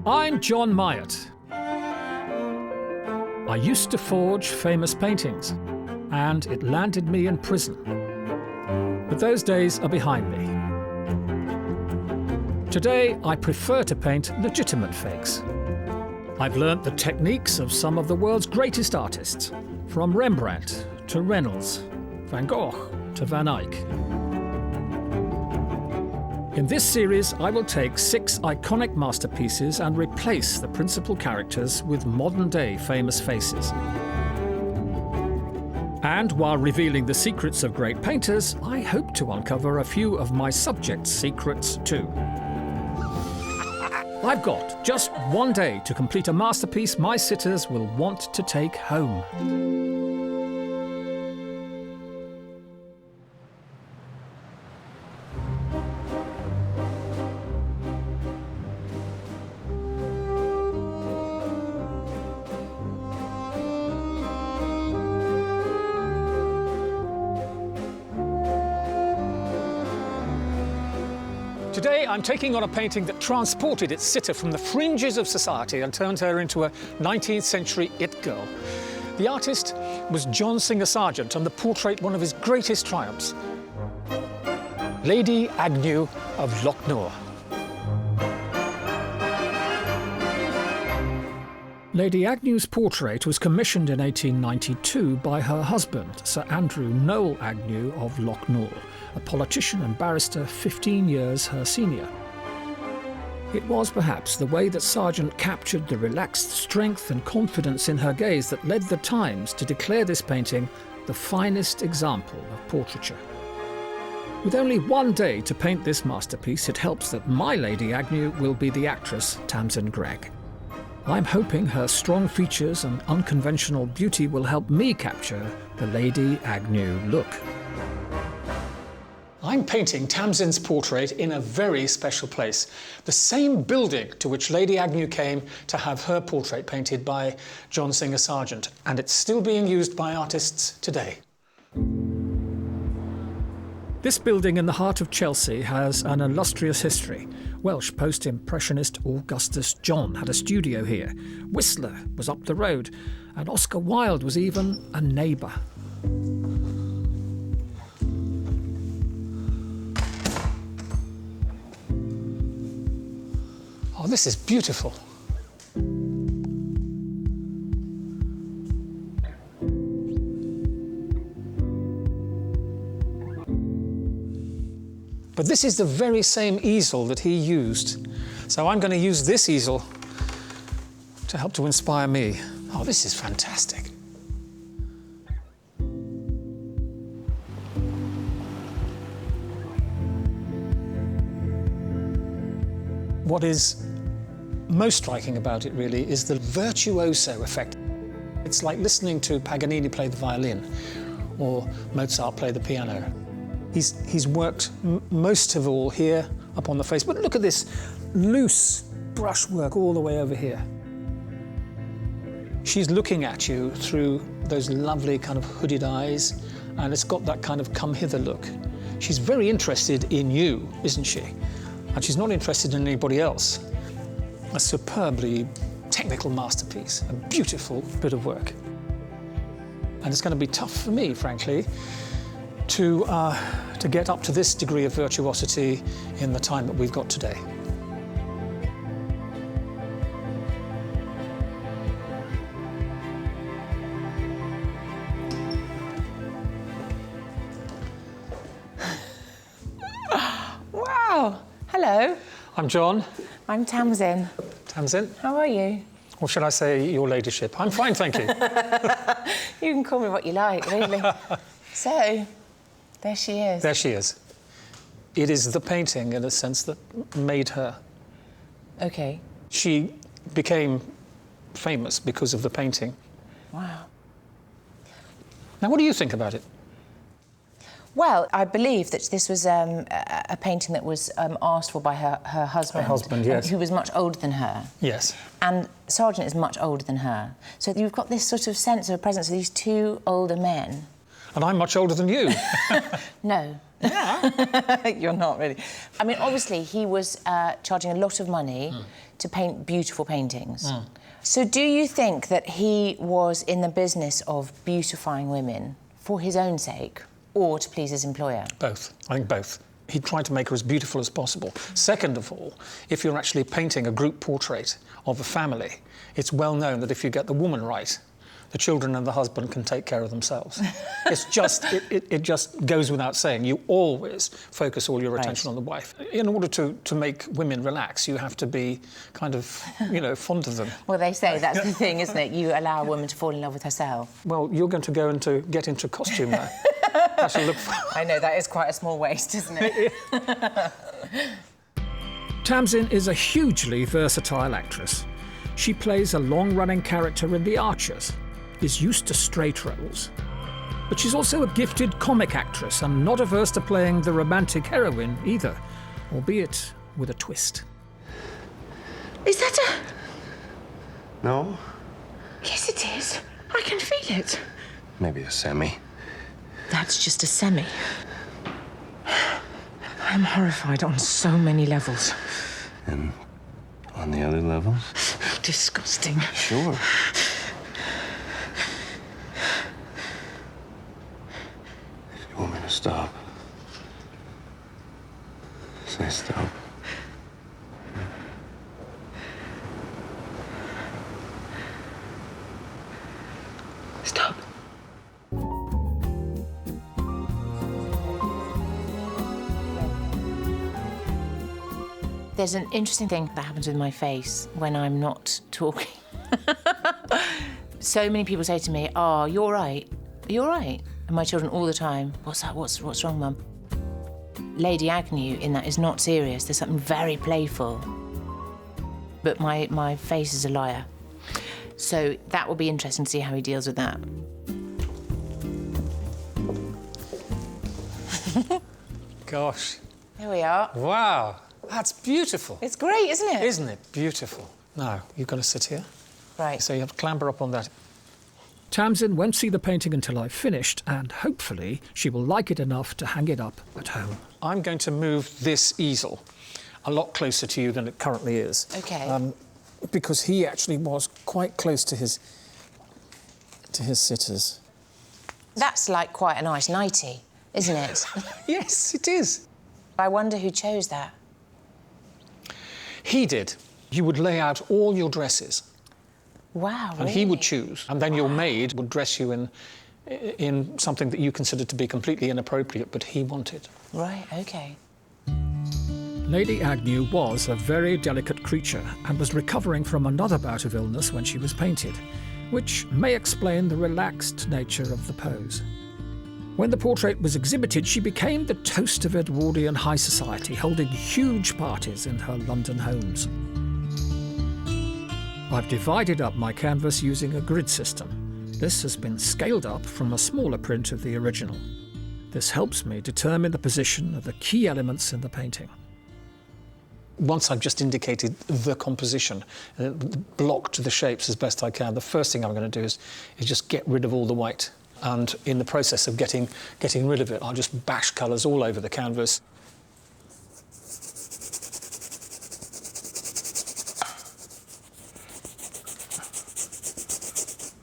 I'm John Myatt. I used to forge famous paintings, and it landed me in prison. But those days are behind me. Today, I prefer to paint legitimate fakes. I've learnt the techniques of some of the world's greatest artists, from Rembrandt to Reynolds, Van Gogh to Van Eyck. In this series, I will take 6 iconic masterpieces and replace the principal characters with modern-day famous faces. And while revealing the secrets of great painters, I hope to uncover a few of my subjects' secrets too. I've got just one day to complete a masterpiece my sitters will want to take home. Today, I'm taking on a painting that transported its sitter from the fringes of society and turned her into a 19th century it girl. The artist was John Singer Sargent, and the portrait one of his greatest triumphs. Lady Agnew of Lochnaw. Lady Agnew's portrait was commissioned in 1892 by her husband, Sir Andrew Noel Agnew of Lochnaw, a politician and barrister 15 years her senior. It was perhaps the way that Sargent captured the relaxed strength and confidence in her gaze that led the Times to declare this painting the finest example of portraiture. With only one day to paint this masterpiece, it helps that my Lady Agnew will be the actress Tamsin Greig. I'm hoping her strong features and unconventional beauty will help me capture the Lady Agnew look. I'm painting Tamsin's portrait in a very special place, the same building to which Lady Agnew came to have her portrait painted by John Singer Sargent, and it's still being used by artists today. This building in the heart of Chelsea has an illustrious history. Welsh post-impressionist Augustus John had a studio here. Whistler was up the road, and Oscar Wilde was even a neighbour. Oh, this is beautiful. But this is the very same easel that he used. So I'm going to use this easel to help to inspire me. Oh, this is fantastic. What is most striking about it, really, is the virtuoso effect. It's like listening to Paganini play the violin or Mozart play the piano. He's worked most of all here up on the face, but look at this loose brushwork all the way over here. She's looking at you through those lovely kind of hooded eyes, and it's got that kind of come hither look. She's very interested in you, isn't she? And she's not interested in anybody else. A superbly technical masterpiece, a beautiful bit of work. And it's going to be tough for me, frankly, to get up to this degree of virtuosity in the time that we've got today. Wow! Hello. I'm John. I'm Tamsin. Tamsin? How are you? Or should I say your ladyship? I'm fine, thank you. You can call me what you like, really. So, there she is. There she is. It is the painting, in a sense, that made her. OK. She became famous because of the painting. Wow. Now, what do you think about it? Well, I believe that this was a painting that was asked for by her husband. Her husband, yes. Who was much older than her. Yes. And Sargent is much older than her. So you've got this sort of sense of a presence of these two older men. And I'm much older than you. No. Yeah. You're not really. I mean, obviously, he was charging a lot of money to paint beautiful paintings. So do you think that he was in the business of beautifying women for his own sake or to please his employer? Both. I think both. He tried to make her as beautiful as possible. Second of all, if you're actually painting a group portrait of a family, it's well known that if you get the woman right, the children and the husband can take care of themselves. It's just, it just goes without saying. You always focus all your attention on the wife. In order to make women relax, you have to be kind of, you know, fond of them. Well, they say that's the thing, isn't it? You allow a woman to fall in love with herself. Well, you're going to get into costume now. I shall look for... I know, that is quite a small waist, isn't it? Tamsin is a hugely versatile actress. She plays a long-running character in The Archers, is used to straight roles. But she's also a gifted comic actress and not averse to playing the romantic heroine either, albeit with a twist. Is that a... No? Yes, it is. I can feel it. Maybe a semi. That's just a semi. I'm horrified on so many levels. And on the other levels? Disgusting. Sure. You want me to stop? Say stop. Stop. There's an interesting thing that happens with my face when I'm not talking. So many people say to me, "Oh, you're all right. Are you all right?" And my children all the time, "What's that? What's wrong, Mum?" Lady Agnew in that is not serious. There's something very playful. But my face is a liar. So that will be interesting to see how he deals with that. Gosh. Here we are. Wow. That's beautiful. It's great, isn't it? Isn't it beautiful? Now, you've got to sit here. Right. So you have to clamber up on that. Tamsin won't see the painting until I've finished, and hopefully she will like it enough to hang it up at home. I'm going to move this easel a lot closer to you than it currently is. OK. Because he actually was quite close to his sitters. That's like quite a nice nightie, isn't it? Yes, it is. I wonder who chose that. He did. You would lay out all your dresses. Wow, And really? he would choose, and then your maid would dress you in something that you considered to be completely inappropriate, but he wanted. Right, OK. Lady Agnew was a very delicate creature and was recovering from another bout of illness when she was painted, which may explain the relaxed nature of the pose. When the portrait was exhibited, she became the toast of Edwardian high society, holding huge parties in her London homes. I've divided up my canvas using a grid system. This has been scaled up from a smaller print of the original. This helps me determine the position of the key elements in the painting. Once I've just indicated the composition, blocked the shapes as best I can, the first thing I'm going to do is just get rid of all the white. And in the process of getting rid of it, I'll just bash colours all over the canvas.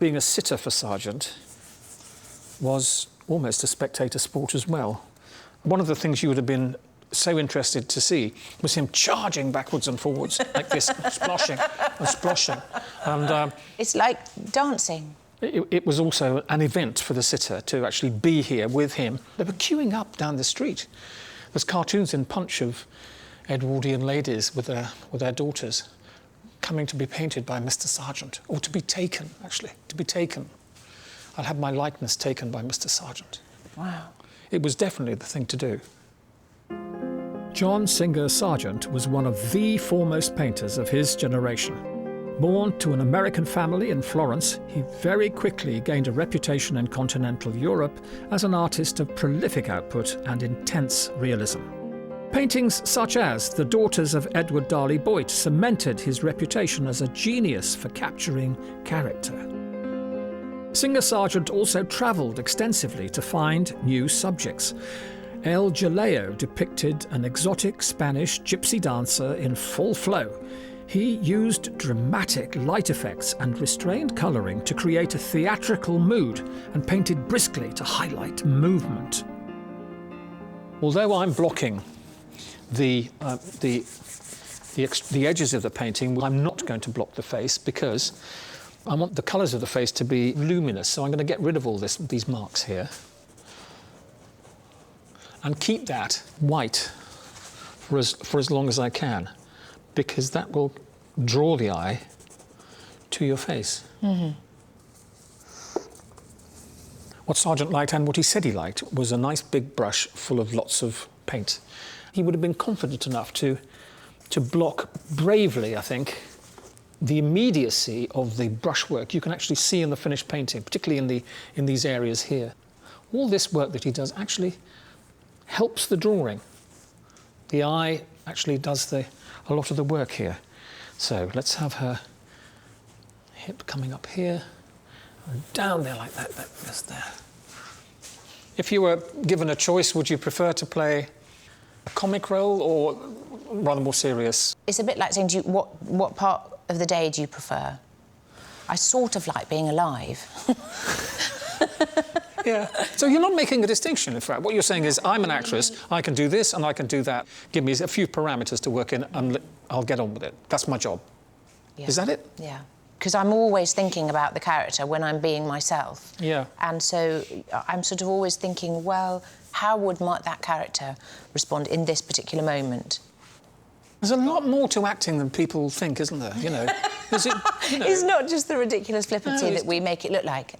Being a sitter for Sargent was almost a spectator sport as well. One of the things you would have been so interested to see was him charging backwards and forwards like this, splashing and splashing. And It's like dancing. it was also an event for the sitter to actually be here with him. They were queuing up down the street. There's cartoons in Punch of Edwardian ladies with their daughters coming to be painted by Mr. Sargent, or to be taken, actually, to be taken. I'd have my likeness taken by Mr. Sargent. Wow. It was definitely the thing to do. John Singer Sargent was one of the foremost painters of his generation. Born to an American family in Florence, he very quickly gained a reputation in continental Europe as an artist of prolific output and intense realism. Paintings such as The Daughters of Edward Darley Boyd cemented his reputation as a genius for capturing character. Singer Sargent also travelled extensively to find new subjects. El Jaleo depicted an exotic Spanish gypsy dancer in full flow. He used dramatic light effects and restrained colouring to create a theatrical mood and painted briskly to highlight movement. Although I'm blocking the edges of the painting, I'm not going to block the face because I want the colours of the face to be luminous, so I'm going to get rid of all these marks here and keep that white for as long as I can, because that will draw the eye to your face. Mm-hmm. What Sargent liked, and what he said he liked, was a nice big brush full of lots of paint. He would have been confident enough to block bravely, I think, the immediacy of the brushwork you can actually see in the finished painting, particularly in these areas here. All this work that he does actually helps the drawing. The eye actually does a lot of the work here. So let's have her hip coming up here and down there like that, just there. If you were given a choice, would you prefer to play a comic role or rather more serious? It's a bit like saying, what part of the day do you prefer? I sort of like being alive. Yeah. So you're not making a distinction, in fact. What you're saying is, I'm an actress, I can do this and I can do that. Give me a few parameters to work in and I'll get on with it. That's my job. Yeah. Is that it? Yeah. Because I'm always thinking about the character when I'm being myself. Yeah. And so I'm sort of always thinking, well, how would that character respond in this particular moment? There's a lot more to acting than people think, isn't there? You know, It's not just the ridiculous flippancy that we make it look like.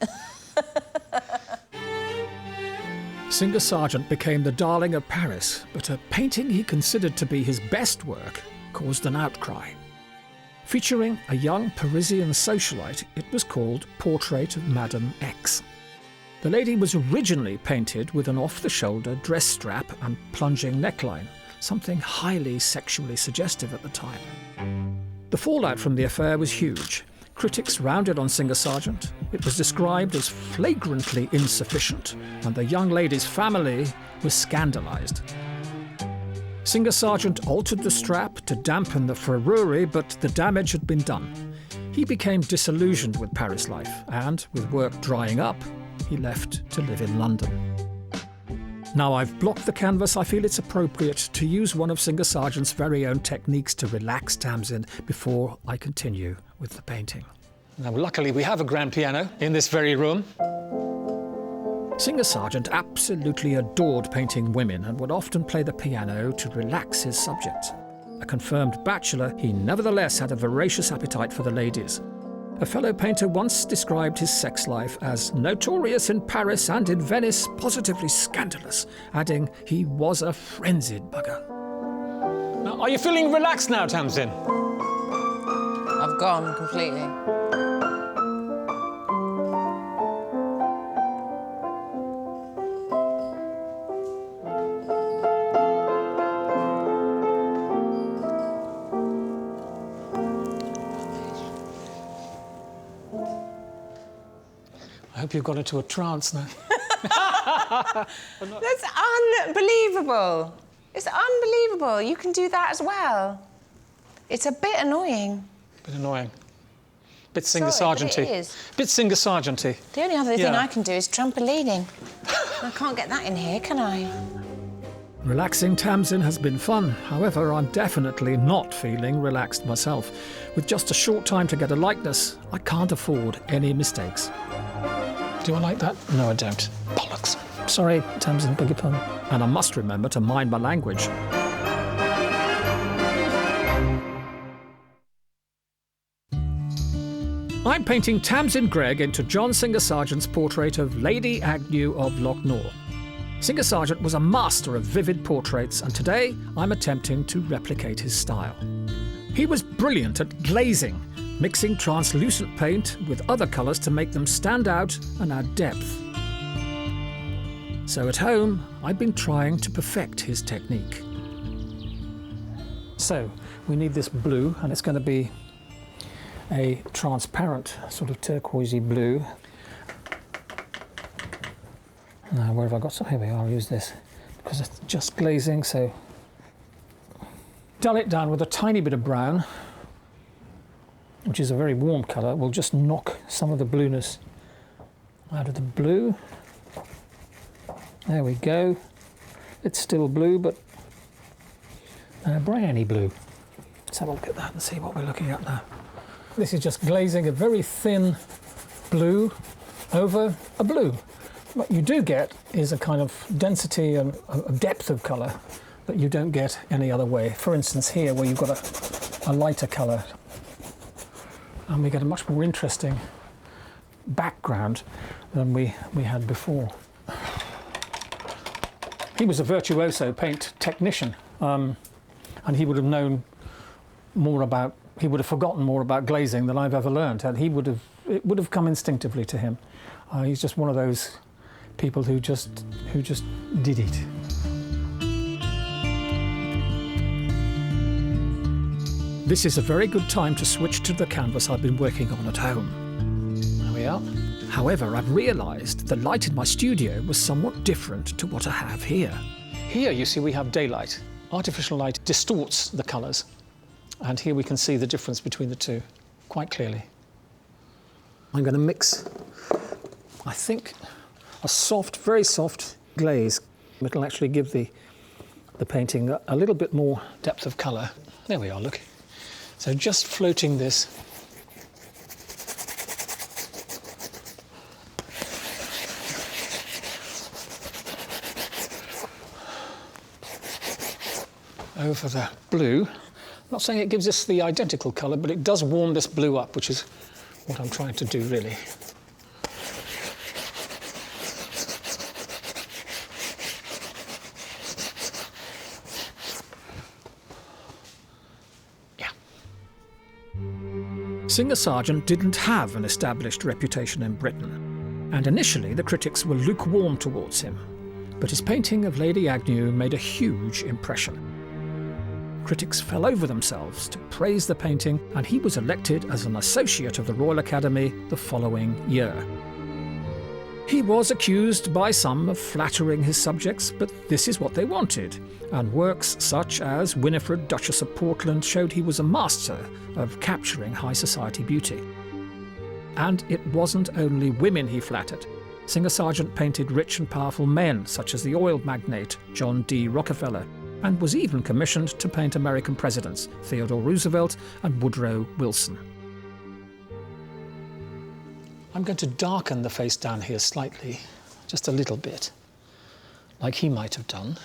Singer Sargent became the darling of Paris, but a painting he considered to be his best work caused an outcry. Featuring a young Parisian socialite, it was called Portrait of Madame X. The lady was originally painted with an off-the-shoulder dress strap and plunging neckline, something highly sexually suggestive at the time. The fallout from the affair was huge. Critics rounded on Singer Sargent. It was described as flagrantly insufficient, and the young lady's family was scandalised. Singer Sargent altered the strap to dampen the furore, but the damage had been done. He became disillusioned with Paris life, and, with work drying up, he left to live in London. Now I've blocked the canvas, I feel it's appropriate to use one of Singer Sargent's very own techniques to relax Tamsin before I continue with the painting. Now, luckily, we have a grand piano in this very room. Singer Sargent absolutely adored painting women and would often play the piano to relax his subjects. A confirmed bachelor, he nevertheless had a voracious appetite for the ladies. A fellow painter once described his sex life as notorious in Paris and in Venice, positively scandalous, adding he was a frenzied bugger. Now, are you feeling relaxed now, Tamsin? I've gone completely. I hope you've got into a trance now. That's unbelievable. It's unbelievable. You can do that as well. It's a bit annoying. Bit annoying. Bit Singer Sorry, but Sargenty. it is. Bit Singer Sargenty. The only other thing Yeah. I can do is trampolining. I can't get that in here, can I? Relaxing Tamsin has been fun. However, I'm definitely not feeling relaxed myself. With just a short time to get a likeness, I can't afford any mistakes. Do I like that? No, I don't. Bollocks. Sorry, Tamsin, beg your pardon. And I must remember to mind my language. I'm painting Tamsin Greig into John Singer Sargent's portrait of Lady Agnew of Lochnaw. Singer Sargent was a master of vivid portraits, and today I'm attempting to replicate his style. He was brilliant at glazing, mixing translucent paint with other colours to make them stand out and add depth. So at home, I've been trying to perfect his technique. So we need this blue, and it's going to be a transparent sort of turquoisey blue. Now, where have I got some? Here we are, I'll use this. because it's just glazing, so dull it down with a tiny bit of brown, which is a very warm colour. We'll just knock some of the blueness out of the blue. There we go. It's still blue, but browny blue. Let's have a look at that and see what we're looking at now. This is just glazing a very thin blue over a blue. What you do get is a kind of density and a depth of colour that you don't get any other way. For instance, here where you've got a lighter colour, and we get a much more interesting background than we had before. He was a virtuoso paint technician, and he would have known more about, he would have forgotten more about glazing than I've ever learned, and it would have come instinctively to him. He's just one of those people who just did it. This is a very good time to switch to the canvas I've been working on at home. There we are. However, I've realised the light in my studio was somewhat different to what I have here. Here, you see, we have daylight. Artificial light distorts the colours, and here we can see the difference between the two quite clearly. I'm going to mix, I think, a soft, very soft glaze. It'll actually give the painting a little bit more depth of colour. There we are, look. So just floating this over the blue. I'm not saying it gives us the identical colour, but it does warm this blue up, which is what I'm trying to do, really. Singer Sargent didn't have an established reputation in Britain, and initially the critics were lukewarm towards him. But his painting of Lady Agnew made a huge impression. Critics fell over themselves to praise the painting, and he was elected as an Associate of the Royal Academy the following year. He was accused by some of flattering his subjects, but this is what they wanted, and works such as Winifred, Duchess of Portland showed he was a master of capturing high society beauty. And it wasn't only women he flattered. Singer Sargent painted rich and powerful men, such as the oil magnate John D. Rockefeller, and was even commissioned to paint American presidents, Theodore Roosevelt and Woodrow Wilson. I'm going to darken the face down here slightly, just a little bit, like he might have done,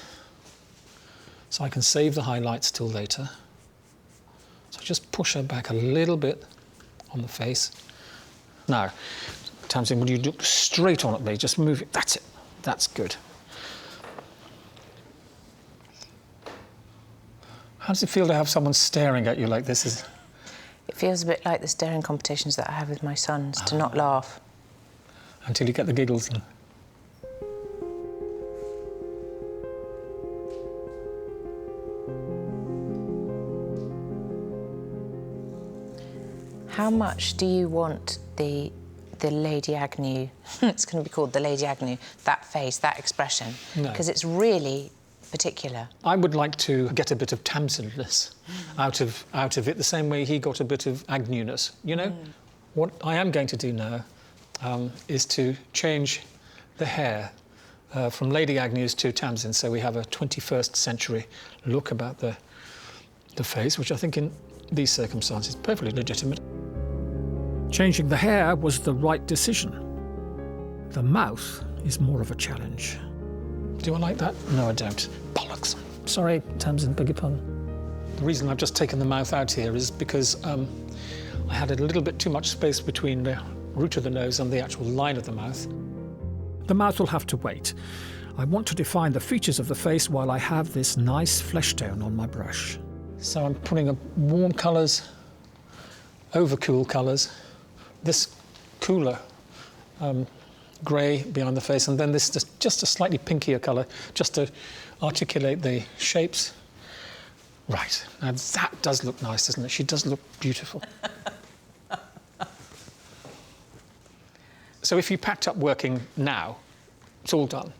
so I can save the highlights till later. So just push her back a little bit on the face. Now, Tamsin, would you look straight on at me? Just move it. That's it. That's good. How does it feel to have someone staring at you like this? It feels a bit like the staring competitions that I have with my sons, to not laugh. Until you get the giggles. How much do you want the Lady Agnew, it's going to be called the Lady Agnew, that face, that expression? No. Because it's really particular. I would like to get a bit of Tamsin-ness out of it, the same way he got a bit of Agnewness, you know? What I am going to do now is to change the hair from Lady Agnew's to Tamsin, so we have a 21st century look about the face, which I think in these circumstances is perfectly legitimate. Changing the hair was the right decision. The mouth is more of a challenge. Do I like that? No, I don't. Bollocks. Sorry, Tamsin, beg your pardon. The reason I've just taken the mouth out here is because I had a little bit too much space between the root of the nose and the actual line of the mouth. The mouth will have to wait. I want to define the features of the face while I have this nice flesh tone on my brush. So I'm putting warm colours over cool colours. This cooler grey behind the face, and then this just a slightly pinkier colour, just to articulate the shapes. Right, now that does look nice, doesn't it? She does look beautiful. So if you packed up working now, it's all done,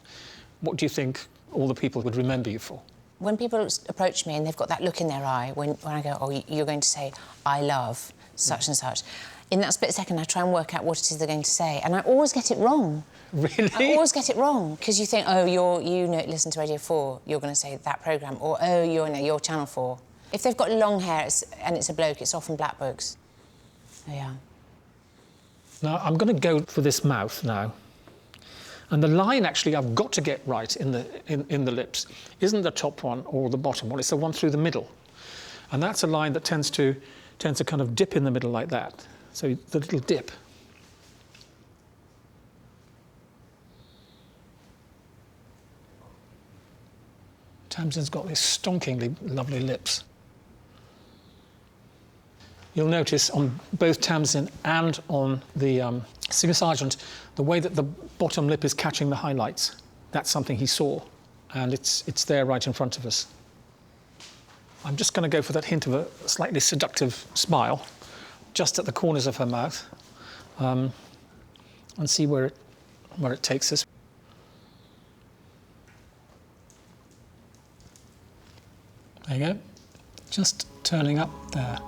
what do you think all the people would remember you for? When people approach me and they've got that look in their eye, when I go, oh, you're going to say, I love such and such, in that split second I try and work out what it is they're going to say, and I always get it wrong. Really? I always get it wrong, because you think, oh, listen to Radio 4, you're going to say that programme, or, oh, you're Channel 4. If they've got long hair and it's a bloke, it's often black books. Oh, yeah. Now, I'm going to go for this mouth now. And the line, actually, I've got to get right in the lips isn't the top one or the bottom one, it's the one through the middle. And that's a line that tends to kind of dip in the middle like that. So the little dip. Tamsin's got these stonkingly lovely lips. You'll notice on both Tamsin and on the Singer Sergeant, the way that the bottom lip is catching the highlights. That's something he saw, and it's there right in front of us. I'm just going to go for that hint of a slightly seductive smile, just at the corners of her mouth, and see where it takes us. There you go, just turning up there.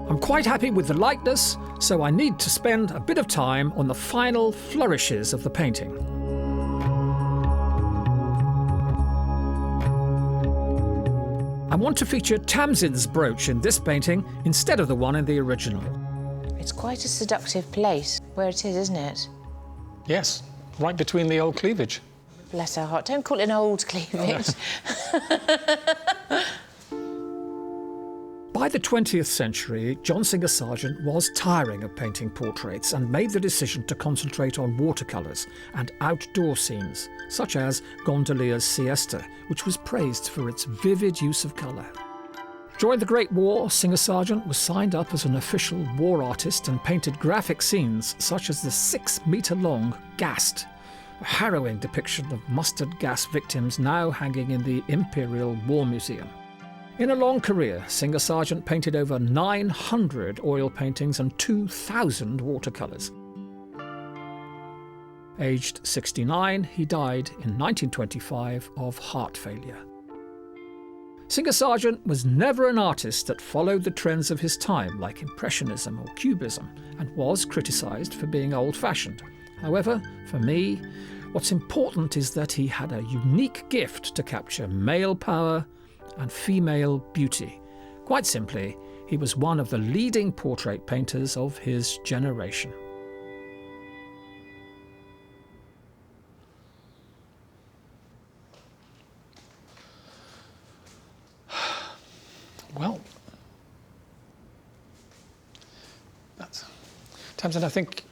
I'm quite happy with the likeness, so I need to spend a bit of time on the final flourishes of the painting. I want to feature Tamsin's brooch in this painting instead of the one in the original. It's quite a seductive place where it is, isn't it? Yes, right between the old cleavage. Bless her heart. Don't call it an old cleavage. By the 20th century, John Singer Sargent was tiring of painting portraits and made the decision to concentrate on watercolours and outdoor scenes, such as Gondolier's Siesta, which was praised for its vivid use of colour. During the Great War, Singer Sargent was signed up as an official war artist and painted graphic scenes such as the 6-metre-long Gassed, a harrowing depiction of mustard gas victims now hanging in the Imperial War Museum. In a long career, Singer Sargent painted over 900 oil paintings and 2,000 watercolours. Aged 69, he died in 1925 of heart failure. Singer Sargent was never an artist that followed the trends of his time, like Impressionism or Cubism, and was criticised for being old-fashioned. However, for me, what's important is that he had a unique gift to capture male power and female beauty. Quite simply, he was one of the leading portrait painters of his generation. Well, Tamsin, I think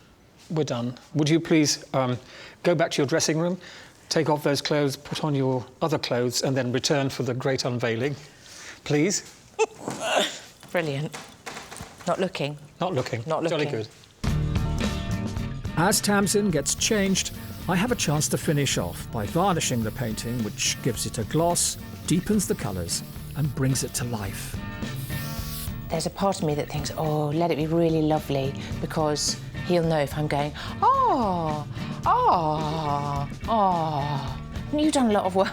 we're done. Would you please go back to your dressing room, take off those clothes, put on your other clothes, and then return for the great unveiling, please? Brilliant. Not looking. Not looking. Not looking. Jolly good. As Tamsin gets changed, I have a chance to finish off by varnishing the painting, which gives it a gloss, deepens the colours, and brings it to life. There's a part of me that thinks, oh, let it be really lovely, because he'll know if I'm going, oh, oh, oh. And you've done a lot of work.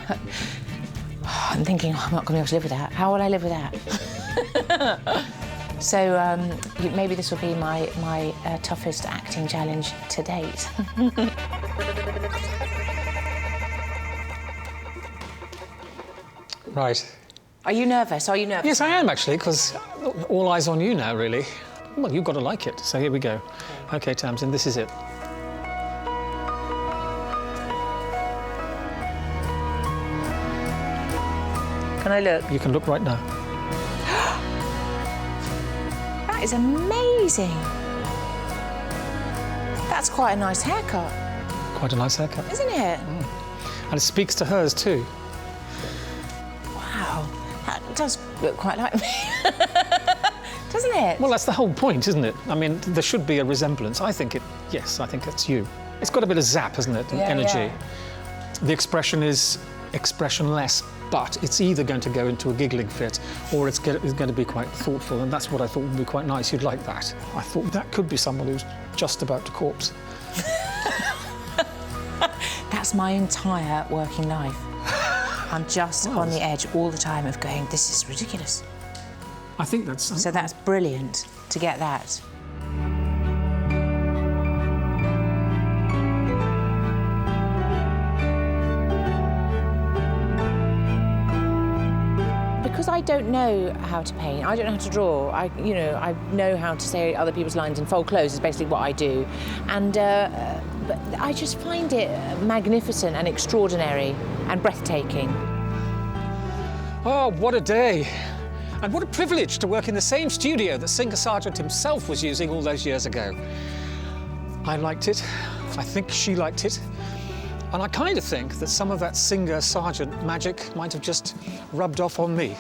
Oh, I'm thinking, oh, I'm not going to be able to live with that. How will I live with that? So maybe this will be my toughest acting challenge to date. Right. Are you nervous? Are you nervous? Yes, I am, actually, because all eyes on you now, really. Well, you've got to like it, so here we go. OK, Tamsin, this is it. Can I look? You can look right now. That is amazing. That's quite a nice haircut. Quite a nice haircut. Isn't it? Mm. And it speaks to hers, too. Wow, that does look quite like me. Doesn't it? Well, that's the whole point, isn't it? I mean, there should be a resemblance. I think it's you. It's got a bit of zap, hasn't it, and energy. Yeah. The expression is expressionless, but it's either going to go into a giggling fit or it's going to be quite thoughtful, and that's what I thought would be quite nice. You'd like that. I thought that could be someone who's just about to corpse. That's my entire working life. I'm just on the edge all the time of going, this is ridiculous. I think that's... So that's brilliant to get that. Because I don't know how to paint, I don't know how to draw. I know how to say other people's lines and fold clothes is basically what I do. And but I just find it magnificent and extraordinary and breathtaking. Oh, what a day. And what a privilege to work in the same studio that Singer Sargent himself was using all those years ago. I liked it. I think she liked it. And I kind of think that some of that Singer Sargent magic might have just rubbed off on me.